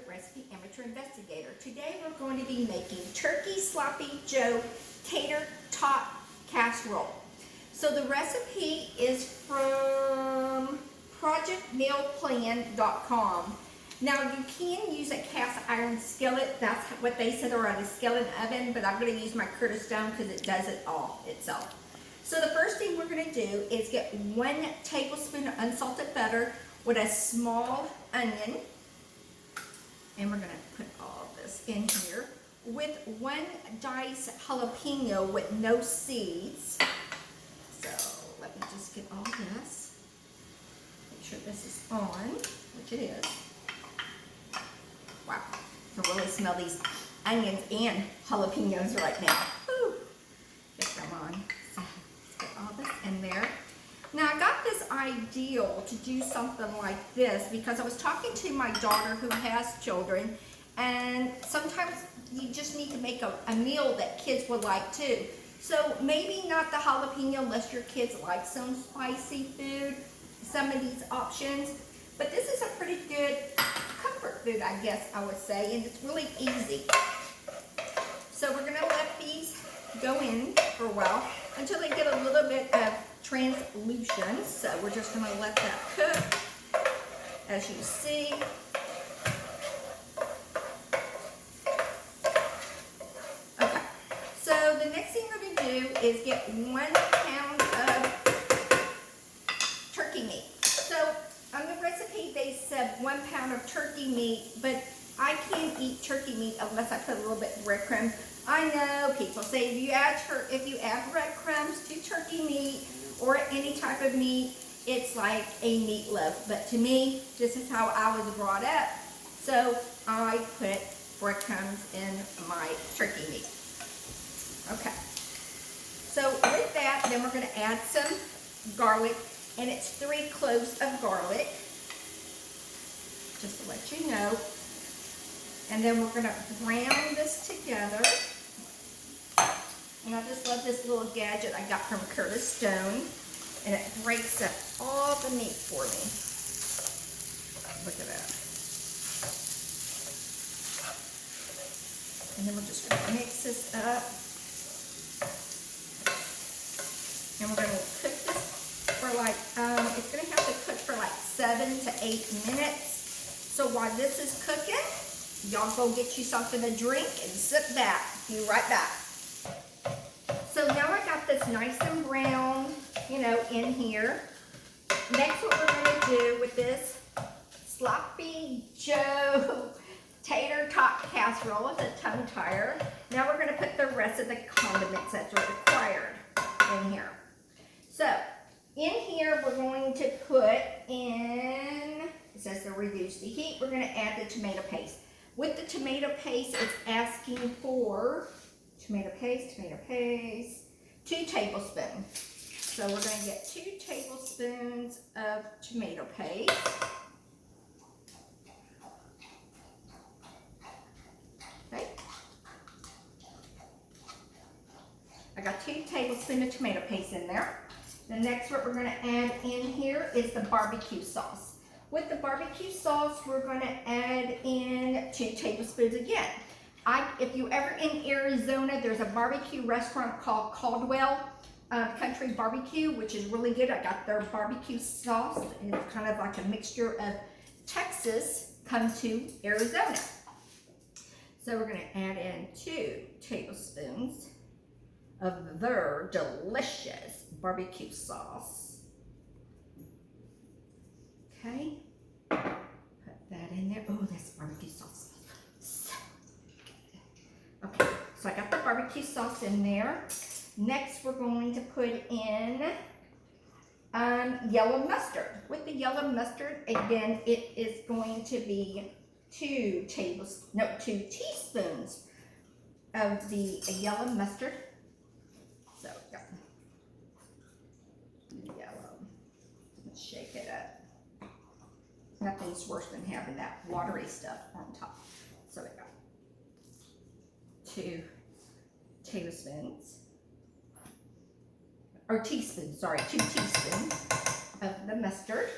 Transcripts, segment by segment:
Recipe Amateur Investigator. Today we're going to be making Turkey Sloppy Joe Tater Tot Casserole. So the recipe is from projectmealplan.com. Now you can use a cast iron skillet, that's what they said, or a skillet oven, but I'm going to use my Curtis Stone because it does it all itself. So the first thing we're going to do is get 1 tablespoon of unsalted butter with a small onion. And we're going to put all of this in here with 1 diced jalapeno with no seeds. So let me just get all this. Make sure this is on, which it is. Wow, I can really smell these onions and jalapenos right now. Whew. Get them on. So let's get all this in there. Now I got this ideal to do something like this because I was talking to my daughter who has children, and sometimes you just need to make a meal that kids would like too. So maybe not the jalapeno unless your kids like some spicy food, some of these options, but this is a pretty good comfort food, I guess I would say, and it's really easy. So we're gonna let these go in for a while until they get a little bit of translucent. So we're just going to let that cook, as you see. Okay, so the next thing we're going to do is get 1 pound of turkey meat. So on the recipe they said 1 pound of turkey meat, but I can't eat turkey meat unless I put a little bit of breadcrumbs. I know people say if you add breadcrumbs to turkey meat or any type of meat, it's like a meatloaf. But to me, this is how I was brought up. So I put breadcrumbs in my turkey meat. Okay. So with that, then we're going to add some garlic, and it's 3 cloves of garlic, just to let you know. And then we're going to brown this together. And I just love this little gadget I got from Curtis Stone. And it breaks up all the meat for me. Look at that. And then we're just going to mix this up. And we're going to cook this for like, it's going to have to cook for like 7 to 8 minutes. So while this is cooking, y'all go get you something to drink and sit back. Be right back. So now I got this nice and brown, in here. Next, what we're going to do with this Sloppy Joe Tater Tot Casserole with a tongue tire. Now we're going to put the rest of the condiments that are required in here. So in here, we're going to put in, it says to reduce the heat, we're going to add the tomato paste. With the tomato paste, it's asking for tomato paste, 2 tablespoons. So we're going to get 2 tablespoons of tomato paste. Okay. I got 2 tablespoons of tomato paste in there. The next what we're going to add in here is the barbecue sauce. With the barbecue sauce, we're going to add in 2 tablespoons again. If you ever in Arizona, there's a barbecue restaurant called Caldwell Country Barbecue, which is really good. I got their barbecue sauce, and it's kind of like a mixture of Texas come to Arizona. So we're going to add in 2 tablespoons of their delicious barbecue sauce. Okay, put that in there. Oh, this barbecue sauce smells so good. Okay, so I got the barbecue sauce in there. Next, we're going to put in yellow mustard. With the yellow mustard, again, it is going to be 2 teaspoons of the yellow mustard. So, yeah. Yellow. Let's shake it up. Nothing's worse than having that watery stuff on top. So we got 2 tablespoons, or teaspoons, sorry, 2 teaspoons of the mustard.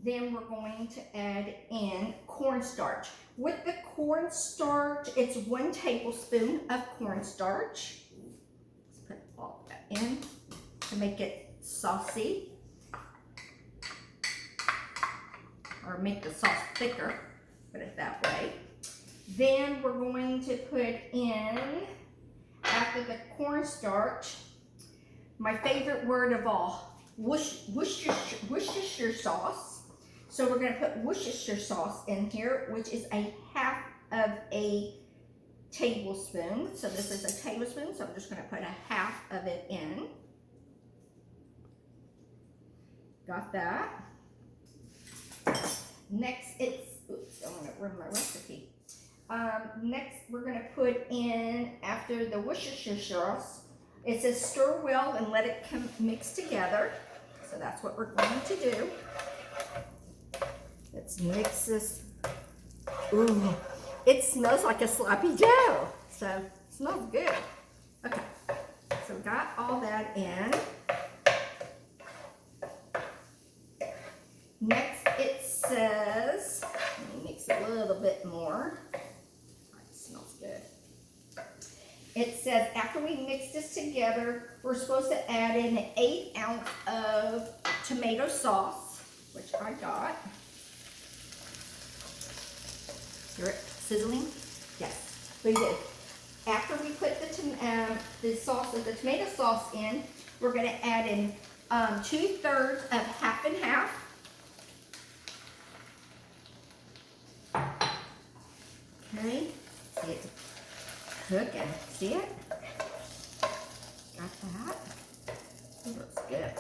Then we're going to add in cornstarch. With the cornstarch, it's 1 tablespoon of cornstarch. Let's put all that in to make it saucy, or make the sauce thicker, put it that way. Then we're going to put in, after the cornstarch, my favorite word of all, Worcestershire sauce. So we're going to put Worcestershire sauce in here, which is a 1/2 of a tablespoon. So this is a tablespoon, so I'm just going to put a 1/2 of it in. Got that. Next, oops, I'm going to ruin my recipe. Next, we're going to put in, after the Worcestershire sauce, it says stir well and let it mix together. So that's what we're going to do. Let's mix this. Ooh, it smells like a sloppy Joe. So it smells good. Okay, so we got all that in. Next, it says, let me mix a little bit more. It smells good. It says after we mix this together, we're supposed to add in 1/8 ounce of tomato sauce, which I got. Hear it sizzling? Yes, we did. After we put the sauce of the tomato sauce in, we're going to add in 2/3 of 1/2 and 1/2. Okay, see it cooking. See it? Got that? It looks good.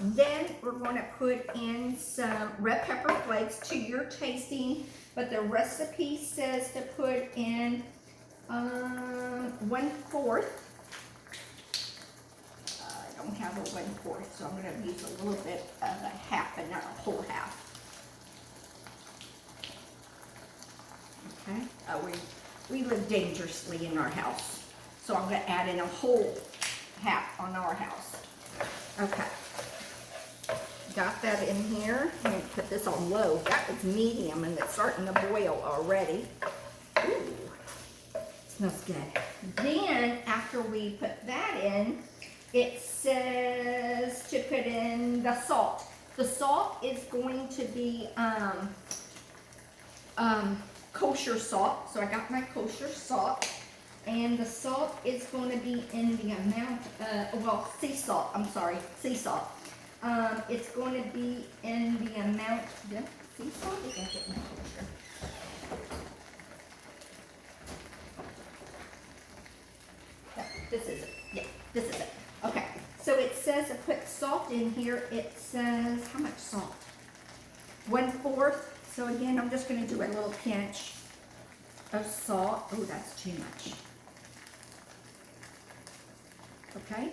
Then we're going to put in some red pepper flakes to your tasting, but the recipe says to put in 1/4. I don't have a 1/4, so I'm going to use a little bit of a 1/2 and not a whole 1/2. Okay, we live dangerously in our house, so I'm going to add in a whole 1/2 on our house. Okay, got that in here. I'm going to put this on low. That is medium, and it's starting to boil already. Ooh, smells good. Then, after we put that in, it says to put in the salt. The salt is going to be kosher salt. So I got my kosher salt, and the salt is going to be in the amount, sea salt, I'm sorry, sea salt. It's going to be in the amount, sea salt, I gotta get my kosher. No, this is it, yeah, this is it. Okay, so it says to put salt in here. It says, how much salt? 1/4. So again, I'm just going to do a little pinch of salt. Oh, that's too much. Okay.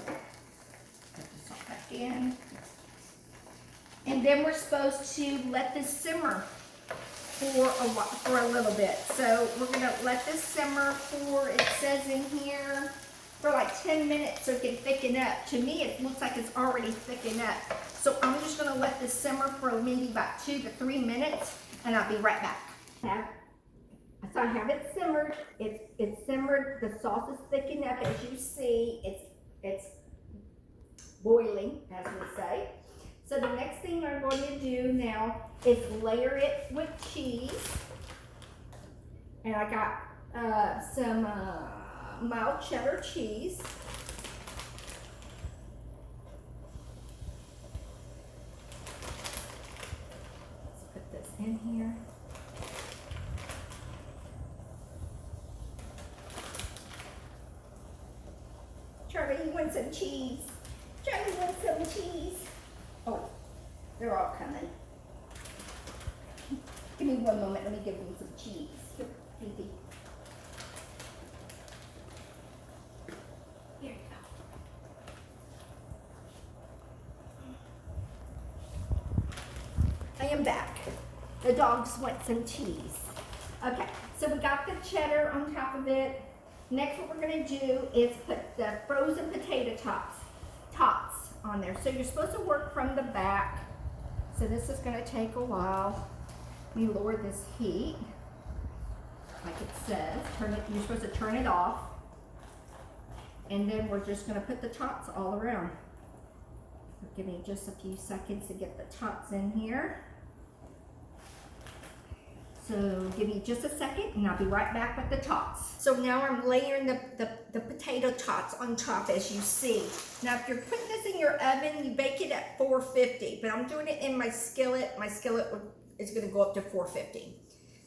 Put the salt back in. And then we're supposed to let this simmer for a little bit. So we're going to let this simmer for, it says in here, for like 10 minutes so it can thicken up. To me, it looks like it's already thickened up. So I'm just going to let this simmer for maybe about 2 to 3 minutes, and I'll be right back. So I have it simmered. It's simmered. The sauce is thickened up, as you see. It's boiling, as we say. So the next thing I'm going to do now is layer it with cheese. And I got some mild cheddar cheese. Let's put this in here. Charlie, you want some cheese? Charlie wants some cheese. Oh, they're all coming. Give me one moment. Let me give them some cheese. Here, baby. Here you go. I am back. The dogs want some cheese. Okay, so we got the cheddar on top of it. Next, what we're going to do is put the frozen potato tots on there. So you're supposed to work from the back. So this is gonna take a while. We lower this heat, like it says. You're supposed to turn it off. And then we're just gonna put the tops all around. So give me just a few seconds to get the tops in here. So give me just a second and I'll be right back with the tots. So now I'm layering the potato tots on top, as you see. Now if you're putting this in your oven, you bake it at 450, but I'm doing it in my skillet. My skillet is gonna go up to 450.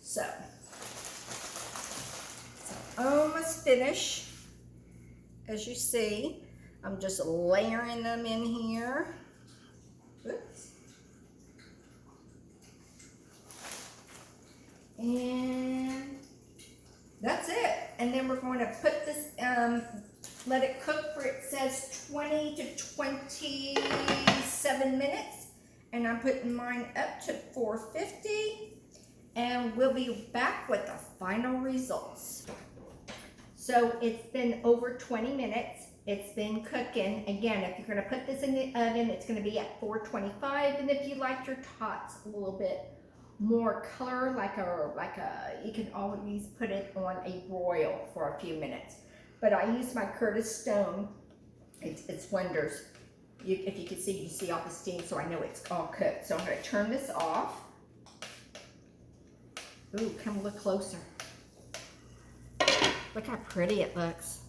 So almost finished. As you see, I'm just layering them in here. Oops. And that's it. And then we're going to put this, let it cook for, it says 20 to 27 minutes. And I'm putting mine up to 450. And we'll be back with the final results. So it's been over 20 minutes. It's been cooking. Again, if you're gonna put this in the oven, it's gonna be at 425. And if you like your tots a little bit more color, you can always put it on a broil for a few minutes. But I use my Curtis stone. It's wonders. If you can see, you see all the steam, so I know it's all cooked. So I'm gonna turn this off. Ooh, come look closer. Look how pretty it looks.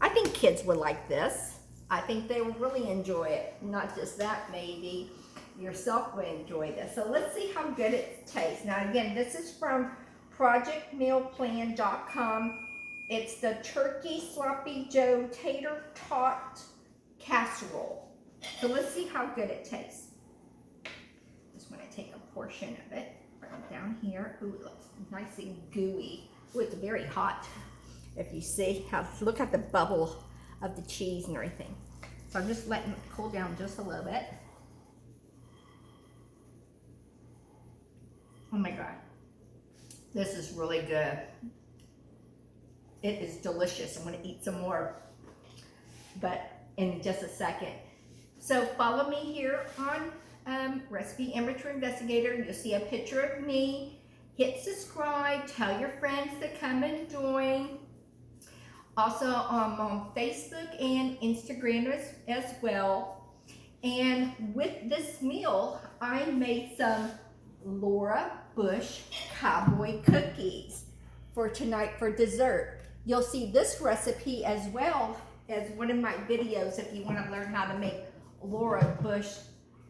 I think kids would like this. I think they would really enjoy it. Not just that, maybe yourself would enjoy this. So let's see how good it tastes. Now again, this is from projectmealplan.com. It's the Turkey Sloppy Joe Tater Tot Casserole. So let's see how good it tastes. Just want to take a portion of it right down here. Ooh, it looks nice and gooey. Ooh, it's very hot. If you see how, look at the bubble of the cheese and everything. So I'm just letting it cool down just a little bit. Oh my God, this is really good. It is delicious. I'm gonna eat some more, but in just a second. So follow me here on Recipe Amateur Investigator. You'll see a picture of me. Hit subscribe, tell your friends to come and join. Also on Facebook and Instagram as well. And with this meal, I made some Laura Bush cowboy cookies for tonight for dessert. You'll see this recipe as well as one of my videos if you want to learn how to make Laura Bush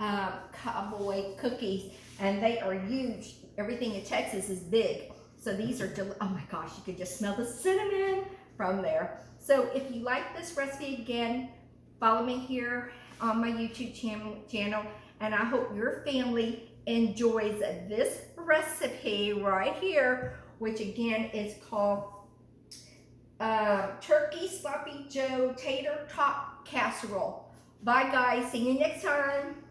cowboy cookies. And they are huge. Everything in Texas is big. So these are, oh my gosh, you can just smell the cinnamon from there. So if you like this recipe, again, follow me here on my YouTube channel, and I hope your family enjoys this recipe right here, which again is called Turkey Sloppy Joe Tater Tot Casserole. Bye guys, see you next time.